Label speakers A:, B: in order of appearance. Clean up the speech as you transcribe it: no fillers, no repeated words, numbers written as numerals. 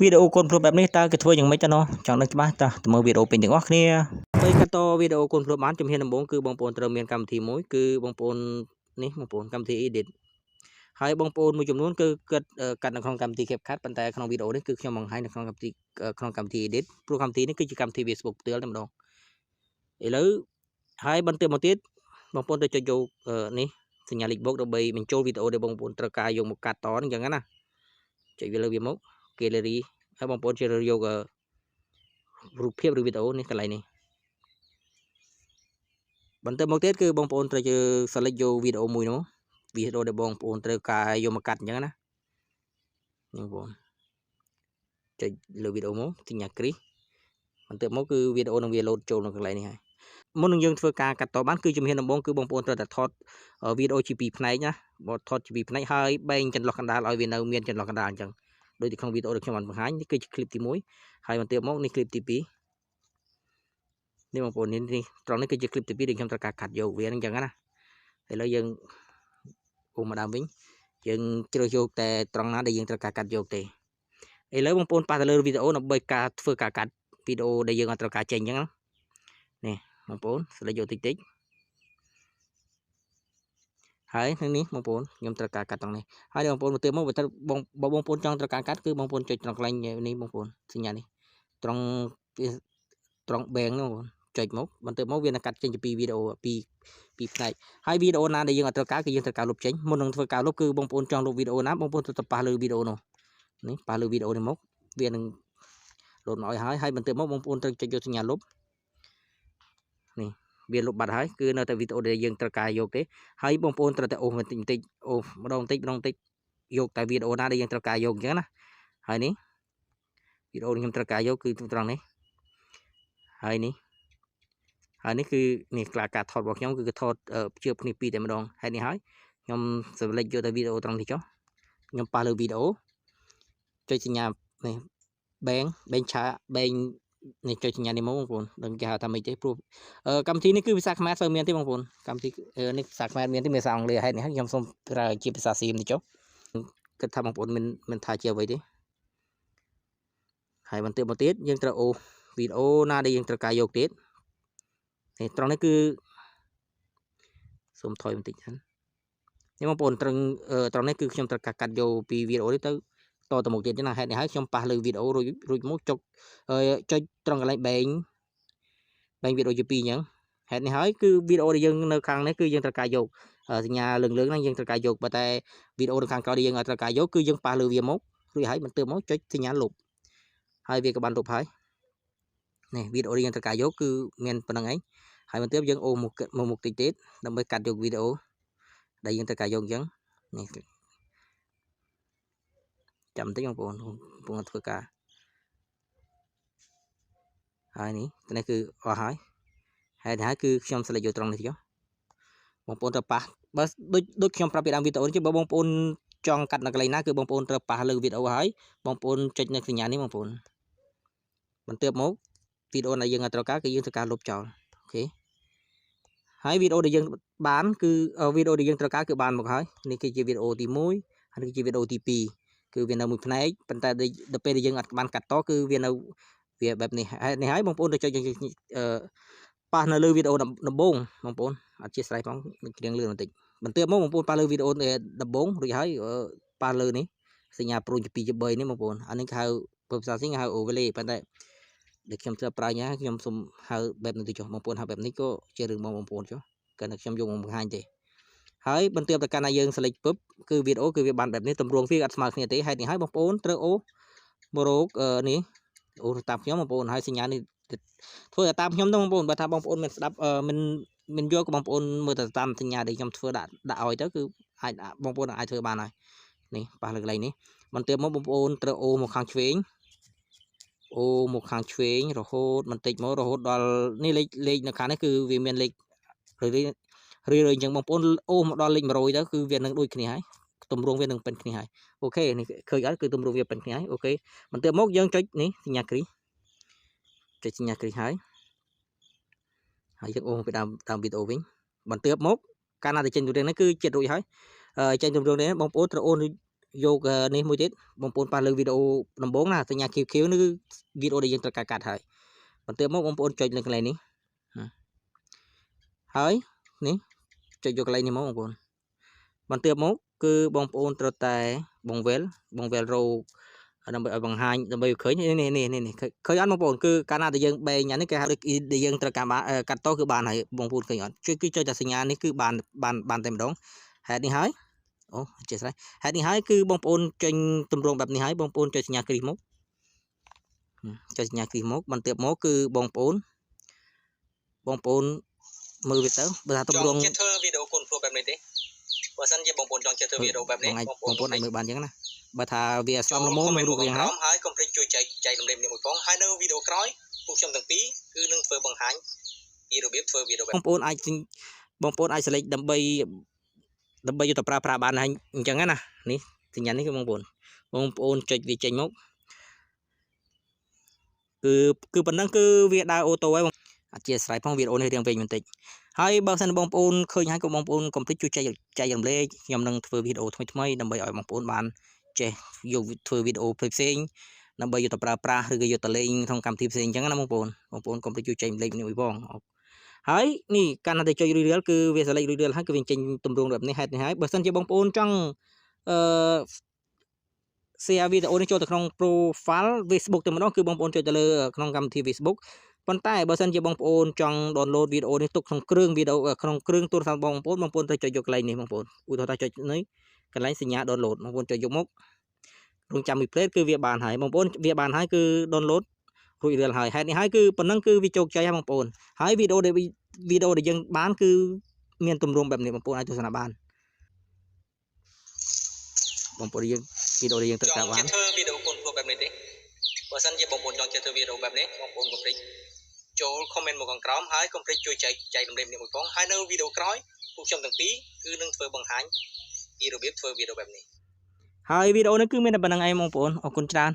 A: video កូនព្រោះបែបនេះតើគេធ្វើយ៉ាងម៉េចទៅណោះចង់ដឹងច្បាស់តើទៅមើលវីដេអូពេញទាំងអស់គ្នាពេលកាត់តវីដេអូកូនព្រោះបានជំហានដំបូងគឺបងប្អូនត្រូវមានកម្មវិធីមួយគឺបងប្អូននេះបងប្អូនកម្មវិធី edit ហើយបងប្អូនមួយចំនួនគឺកាត់នៅក្នុងកម្មវិធី CapCut ប៉ុន្តែក្នុងវីដេអូនេះគឺខ្ញុំបង្ហាញនៅក្នុងកម្មវិធី edit ព្រោះកម្មវិធីនេះគឺជាកម្មវិធី Facebook ផ្ទាល់តែម្ដងឥឡូវហើយបន្ទាប់មកទៀតបងប្អូនទៅចុចយកនេះសញ្ញាលេខបូកដើម្បីបញ្ចូលវីដេអូដែលបងប្អូនត្រូវការយកមកកាត់តអញ្ចឹងណាចុចវាលើវាមក gallery ហើយបងប្អូនជ្រើសរើសយករូបភាពឬវីដេអូនេះកន្លែងនេះបន្ទាប់មកទៀតគឺបងប្អូនត្រូវ select យកវីដេអូមួយនោះវីដេអូដែលបងប្អូនត្រូវការយកមកកាត់អញ្ចឹងណាបងប្អូនចុចលើវីដេអូមកសញ្ញាគ្រីសបន្ទាប់មកគឺវីដេអូនឹងវា load ចូលនៅកន្លែងនេះហើយមុននឹងយើងធ្វើការកាត់តបានគឺជំហានដំបូងគឺបងប្អូនត្រូវតែថតវីដេអូជាពីរផ្នែកណាបើថតជាពីរផ្នែកហើយបែងចន្លោះកណ្ដាលឲ្យវានៅមានចន្លោះកណ្ដាលអញ្ចឹងដូចនៅក្នុងវីដេអូដែលខ្ញុំបានបង្ហាញនេះគឺជា clip ទី1ហើយបន្ទាប់មកនេះ clip ទី2នេះបងប្អូននេះត្រង់នេះគឺជា clip ទី2ដែលខ្ញុំត្រូវការកាត់យកវាអញ្ចឹងណាឥឡូវយើងអូមកដើមវិញយើងជ្រើសយកតែត្រង់ណាដែលយើងត្រូវការកាត់យកទេឥឡូវបងប្អូនប៉ះទៅលើវីដេអូដើម្បីការធ្វើការកាត់វីដេអូដែលយើងអត់ត្រូវការចេញអញ្ចឹងនេះបងប្អូនselectយកតិចហើយនឹងនេះបងប្អូនខ្ញុំត្រូវការកាត់ត្រង់នេះហើយបងប្អូនមកទៀតមកបើបងប្អូនចង់ត្រូវការកាត់គឺបងប្អូនចុចត្រង់កន្លែងនេះបងប្អូនសញ្ញានេះត្រង់បែងនោះបងប្អូនចុចមកបន្ទាប់មកវានឹងកាត់ចេញពីវីដេអូពីផ្នែកហើយវីដេអូណាដែលយើងអត់ត្រូវការគឺយើងត្រូវការលុបចេញមុននឹងធ្វើការលុបគឺបងប្អូនចង់លុបវីដេអូណាបងប្អូនត្រូវប៉ះលើវីដេអូនោះនេះប៉ះលើវីដេអូនេះមកវានឹងលោតមកឲ្យហើយបន្ទាប់មកបងប្អូនត្រូវចុចយកសញ្ញាលុបនេះវាលុបបាត់ហើយគឺនៅតែវីដេអូដែលយើងត្រូវការយកទេហើយបងប្អូនត្រូវតែអូសបន្តិចអូសម្ដងបន្តិចយកតែវីដេអូណាដែលយើងត្រូវការយកអញ្ចឹងណាហើយនេះវីដេអូខ្ញុំត្រូវការយកគឺត្រង់នេះហើយនេះគឺនេះការថតរបស់ខ្ញុំគឺថតភ្ជាប់គ្នាពីរតែម្ដងហើយនេះហើយខ្ញុំ select យកតែវីដេអូត្រង់នេះចុះខ្ញុំប៉ះលើវីដេអូចុចសញ្ញានេះបែងឆាបែងនេះចុចសញ្ញានេះមកបងប្អូនដឹងគេហៅថាម៉េចទេព្រោះកម្មវិធីនេះគឺភាសាខ្មែរស្ទើរមានទេបងប្អូនកម្មវិធីនេះភាសាខ្មែរមានទេភាសាអង់គ្លេសហើយនេះខ្ញុំសូមប្រើជាភាសាសៀមនេះចុះគិតថាបងប្អូនមិនថាជាអ្វីទេហើយបន្ទាប់មកទៀតយើងត្រូវអូសវីដេអូណាដែលយើងត្រូវការយកទៀតនេះត្រង់នេះគឺសូមថយបន្តិចសិននេះបងប្អូនត្រង់នេះគឺខ្ញុំត្រូវការកាត់យកពីវីដេអូនេះទៅតទៅមុខទៀតណាហេតុនេះហើយខ្ញុំប៉ះលើវីដេអូរួចមកចុចត្រង់កន្លែងបែងវីដេអូជាពីរអញ្ចឹងហេតុនេះហើយគឺវីដេអូដែលយើងនៅខាងនេះគឺយើងត្រូវការយកសញ្ញាលើកហ្នឹងយើងត្រូវការយកប៉ុន្តែវីដេអូនៅខាងក្រោយដែលយើងអត់ត្រូវការយកគឺយើងប៉ះលើវាមករួចហើយបន្ទាប់មកចុចសញ្ញាលុបហើយវាក៏បានលុបហើយនេះវីដេអូដែលយើងត្រូវការយកគឺមានប៉ុណ្្នឹងឯងហើយបន្ទាប់យើងអូសមុខតិចទៀតដើម្បីកាត់យកវីដេអូដែលយើងត្រូវការយកអញ្ចឹងនេះចាំបន្តិចបងប្អូនកំពុងធ្វើការហើយនេះគឺអស់ហើយហើយគឺខ្ញុំ select យកត្រង់នេះចុះបងប្អូនត្រូវប៉ះបើដូចខ្ញុំប្រាប់ពីដើមវីដេអូនេះបើបងប្អូនចង់កាត់នៅកន្លែងណាគឺបងប្អូនត្រូវប៉ះលើវីដេអូហើយបងប្អូនចុចនៅសញ្ញានេះបងប្អូនបន្ទាប់មកវីដេអូដែលយើងអត់ត្រូវការគឺយើងត្រូវការលុបចោលអូខេហើយវីដេអូដែលយើងបានគឺវីដេអូដែលយើងត្រូវការគឺបានមកហើយនេះគឺជាវីដេអូទី1ហើយនេះគឺជាវីដេអូទី2គឺវានៅមួយផ្នែកប៉ុន្តែដល់ពេលដែលយើងអត់បានកាត់តគឺវានៅវាបែបនេះហើយបងប្អូនទៅចុចប៉ះនៅលើវីដេអូដំបូងបងប្អូនអធិស្ឋានផងគ្រៀងលឿនបន្តិចបន្ទាប់មកបងប្អូនប៉ះលើវីដេអូដំបូងរួចហើយប៉ះលើនេះសញ្ញាព្រុញជា2ជា3នេះបងប្អូនអានេះគេហៅភាសាសិង្ហហៅ overlay ប៉ុន្តែដែលខ្ញុំត្រូវប្រើញ៉ាខ្ញុំសូមហៅបែបនេះទៅចុះបងប្អូនហៅបែបនេះក៏ជារឿងបងប្អូនចុះគាត់តែខ្ញុំយកមកបង្ហាញទេហើយបន្ទាប់ទៅកាន់តែយើង select ពឹបគឺវីដេអូគឺវាបានបែបនេះទម្រង់វាអត់ស្មើគ្នាទេហេតុនេះហើយបងប្អូនត្រូវអូមករកនេះអូតាមខ្ញុំបងប្អូនហើយសញ្ញានេះធ្វើតាមខ្ញុំទៅបងប្អូនបើថាបងប្អូនមិនស្ដាប់មិនយកបងប្អូនមើលទៅតាមសញ្ញាដែលខ្ញុំធ្វើដាក់ឲ្យទៅគឺអាចបងប្អូនអាចធ្វើបានហើយនេះប៉ះលើកន្លែងនេះបន្ទាប់មកបងប្អូនត្រូវអូមកខាងឆ្វេងរហូតបន្តិចមករហូតដល់នេះលេខនៅខាងនេះគឺវាមានលេខរឿយអញ្ចឹងបងប្អូនអូមកដល់លេខ100ទៅគឺវានឹងដូចគ្នាហើយទម្រង់វានឹងពេញគ្នាហើយអូខេនេះឃើញអត់គឺទម្រង់វាពេញគ្នាហើយអូខេបន្ទាប់មកយើងចុចនេះសញ្ញាគ្រីសចុចសញ្ញាគ្រីសហើយយើងអូពីដើមវីដេអូវិញបន្ទាប់មកកាលណាទៅចេញទម្រង់នេះគឺចិត្តរួចហើយចេញទម្រង់នេះបងប្អូនត្រូវអូ យកនេះមួយទៀតបងប្អូនប៉ះលើវីដេអូដំបូងណាសញ្ញា QQ នេះគឺវីដេអូដែលយើងត្រូវការកាត់ហើយបន្ទាប់មកបងប្អូនចុចលើកន្លែងនេះហើយនេះចុចយកកន្លែងនេះមកបងប្អូនបន្ទាប់មកគឺបងប្អូនត្រូវតែបង្វិលរោដើម្បីឲ្យបង្ហាញដើម្បីឃើញនេះឃើញអត់បងប្អូនគឺកាលណាដែលយើងបែងអានេះគេហៅដែលយើងត្រូវការកាត់តគឺបានហើយបងប្អូនឃើញអត់គឺចុចតែសញ្ញានេះគឺបានតែម្ដងហេតុនេះហើយអូអធិស្ឋានហេតុនេះហើយគឺបងប្អូនចេញទម្រង់បែបនេះហើយបងប្អូនចុចសញ្ញាគ្រីសមកចុចសញ្ញាគ្រីសមកបន្ទាប់មកគឺបងប្អូនមើលវាទៅបើថាទម្រង់ធ្វើវីដេអូកូនព្រោះបែបនេះទេបើសិនជាបងប្អូនចង់ធ្វើវីដេអូបែបនេះបងប្អូនអាចមើលបានអញ្ចឹងណាបើថាវាស្អំល្មមនឹងរូបរាងហើយកុំភ្លេចជួយចែករំលែកនេះមួយផងហើយនៅវីដេអូក្រោយពួកខ្ញុំទាំងពីរគឺនឹងធ្វើបង្ហាញពីរបៀបធ្វើវីដេអូបងប្អូនអាចselect ដើម្បីយកទៅប្រើប្រាស់បានហើយអញ្ចឹងណានេះសញ្ញានេះគឺបងប្អូនចុចវាចេញមកគឺប៉ុណ្ណឹងគឺវាដើរអូតូហើយអធិស្ឋានផងវីដេអូនេះរៀងវែងបន្តិចហើយបើសិនបងប្អូនឃើញហើយក៏បងប្អូនកុំភ្លេចជួយចែករំលែកខ្ញុំនឹងធ្វើវីដេអូថ្មីដើម្បីឲ្យបងប្អូនបានចេះយកធ្វើវីដេអូផ្សេងដើម្បីយកទៅប្រើប្រាស់ឬក៏យកទៅលេងក្នុងកម្មវិធីផ្សេងអញ្ចឹងណាបងប្អូនកុំភ្លេចជួយចែករំលែកនេះមួយផងហើយនេះកាលណាតែចុចរឿយៗគឺវា select រឿយៗហើយគឺវាចេញទម្រង់បែបនេះហេតុនេះហើយបើសិនជាបងប្អូនចង់share វីដេអូនេះចូលទៅក្នុង profile Facebook តែម្ដងគឺបងប្អូនចុចទៅលើក្នុងកម្មវិធី Facebook ប៉ុន្តែបើសិនជាបងប្អូនចង់ download វីដេអូនេះទុកក្នុងគ្រឿងវីដេអូក្នុងគ្រឿងទូរស័ព្ទបងប្អូនត្រូវចុចយកកន្លែងនេះបងប្អូនឧទាហរណ៍ថាចុចនេះកន្លែងសញ្ញា download បងប្អូនចុចយកមករងចាំ replay គឺវាបានហើយបងប្អូនវាបានហើយគឺ download រួចរាល់ហើយហេតុនេះហើយគឺប៉ុណ្ណឹងគឺវាជោគជ័យហើយបងប្អូនហើយវីដេអូដែលយើងបានគឺមានទម្រង់បែបនេះបងប្អូនអាចទស្សនាបានបងប្អូនយើងវីដេអូដែលយើងត្រូវការបានធ្វើវីដេអូកូនព្រោះបែបនេះទេបើសិនជាបងប្អូនចង់ធ្វើវីដេអូបែបនេះបងប្អូនកុំភ្លេចចូល comment មកខាងក្រោមហើយកុំភ្លេចជួយចែករំលែកនេះមួយផងហើយនៅវីដេអូក្រោយពួកខ្ញុំទាំងពីរគឺនឹងធ្វើបង្ហាញពីរបៀបធ្វើវីដេអូបែបនេះហើយវីដេអូនេះគឺមានតែប៉ុណ្្នឹងឯងបងប្អូនអរគុណច្រើន